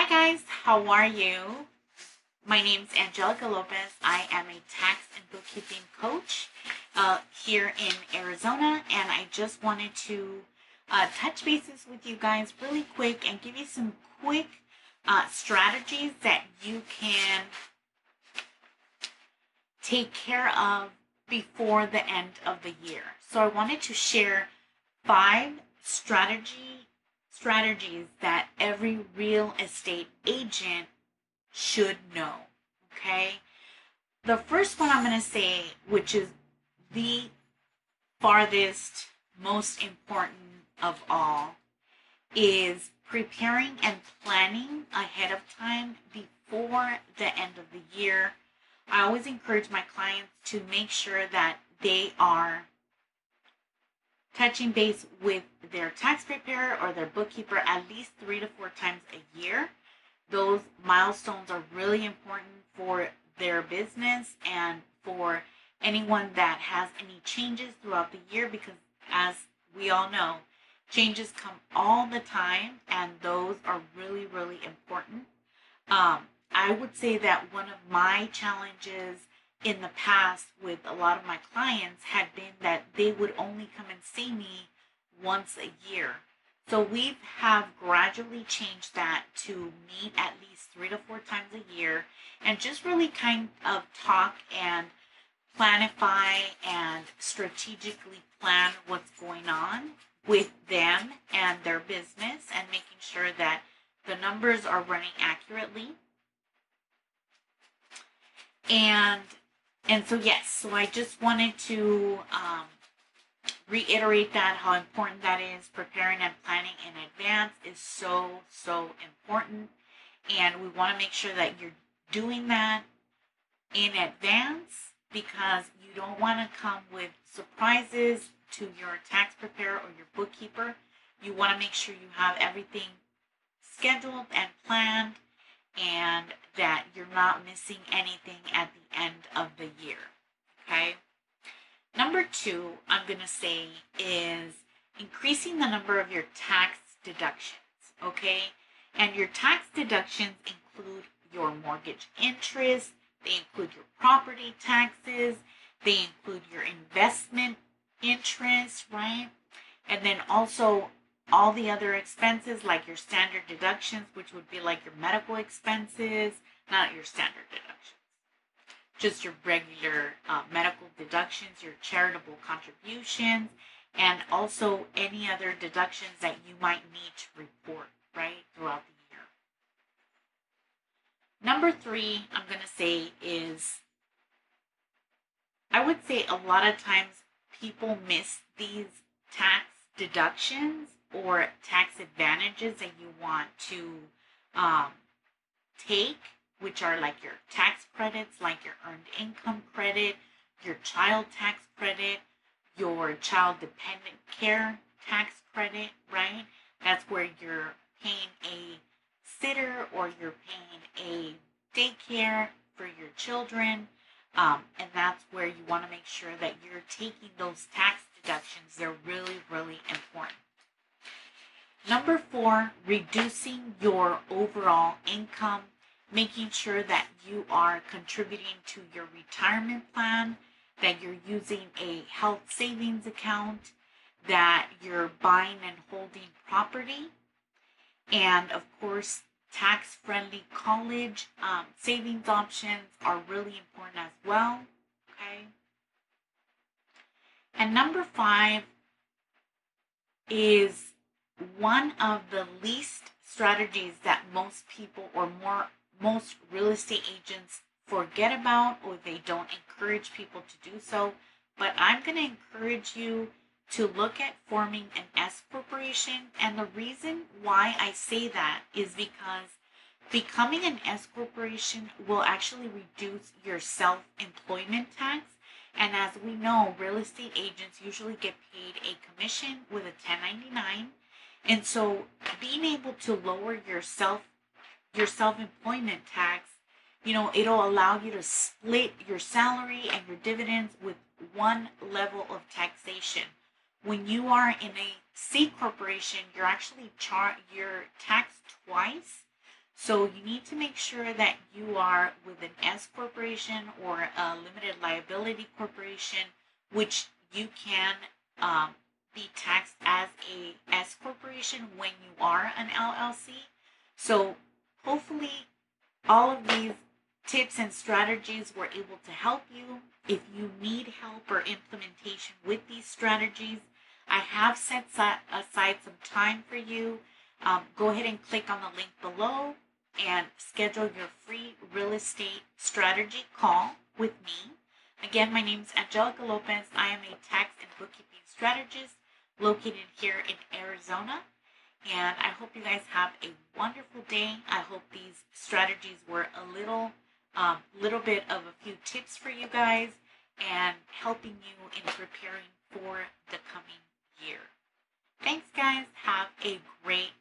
Hi guys, how are you? My name is Angelica Lopez. I am a tax and bookkeeping coach here in Arizona, and I just wanted to touch bases with you guys really quick and give you some quick strategies that you can take care of before the end of the year. So I wanted to share five strategies that every real estate agent should know. Okay. The first one I'm going to say, which is the farthest, most important of all, is preparing and planning ahead of time before the end of the year. I always encourage my clients to make sure that they are touching base with their tax preparer or their bookkeeper at least 3 to 4 times a year. Those milestones are really important for their business and for anyone that has any changes throughout the year, because as we all know, changes come all the time and those are really, really important. I would say that one of my challenges in the past with a lot of my clients had been that they would only come and see me once a year. So we have gradually changed that to meet at least 3 to 4 times a year and just really kind of talk and planify and strategically plan what's going on with them and their business and making sure that the numbers are running accurately. And so yes, so I just wanted to reiterate that how important that is. Preparing and planning in advance is so important, and we want to make sure that you're doing that in advance because you don't want to come with surprises to your tax preparer or your bookkeeper. You want to make sure you have everything scheduled and planned and that you're not missing anything at the end of the year. Okay? Number 2, I'm going to say, is increasing the number of your tax deductions. Okay? And your tax deductions include your mortgage interest, they include your property taxes, they include your investment interest, right? And then also all the other expenses like your standard deductions, which would be like your medical expenses, not your standard deductions, just your regular medical deductions, your charitable contributions, and also any other deductions that you might need to report, right, throughout the year. Number 3, I'm going to say is, I would say a lot of times people miss these tax deductions or tax advantages that you want to take, which are like your tax credits, like your earned income credit, your child tax credit, your child dependent care tax credit, right? That's where you're paying a sitter or you're paying a daycare for your children. And that's where you want to make sure that you're taking those tax deductions. They're really, really important. Number 4, reducing your overall income, making sure that you are contributing to your retirement plan, that you're using a health savings account, that you're buying and holding property, and of course, tax-friendly college savings options are really important as well. Okay. And number 5 is one of the least strategies that most people or most real estate agents forget about, or they don't encourage people to do so. But I'm going to encourage you to look at forming an S corporation. And the reason why I say that is because becoming an S corporation will actually reduce your self-employment tax. And as we know, real estate agents usually get paid a commission with a 1099. And so being able to lower your self-employment tax, it'll allow you to split your salary and your dividends with one level of taxation. When you are in a C corporation, you're actually you're taxed twice. So you need to make sure that you are with an S corporation or a limited liability corporation, which you can um, be taxed as a S corporation when you are an LLC. So hopefully all of these tips and strategies were able to help you. If you need help or implementation with these strategies, I have set aside some time for you. Go ahead and click on the link below and schedule your free real estate strategy call with me. Again, my name is Angelica Lopez. I am a tax and bookkeeping strategist located here in Arizona. And I hope you guys have a wonderful day. I hope these strategies were a little bit of a few tips for you guys and helping you in preparing for the coming year. Thanks, guys. Have a great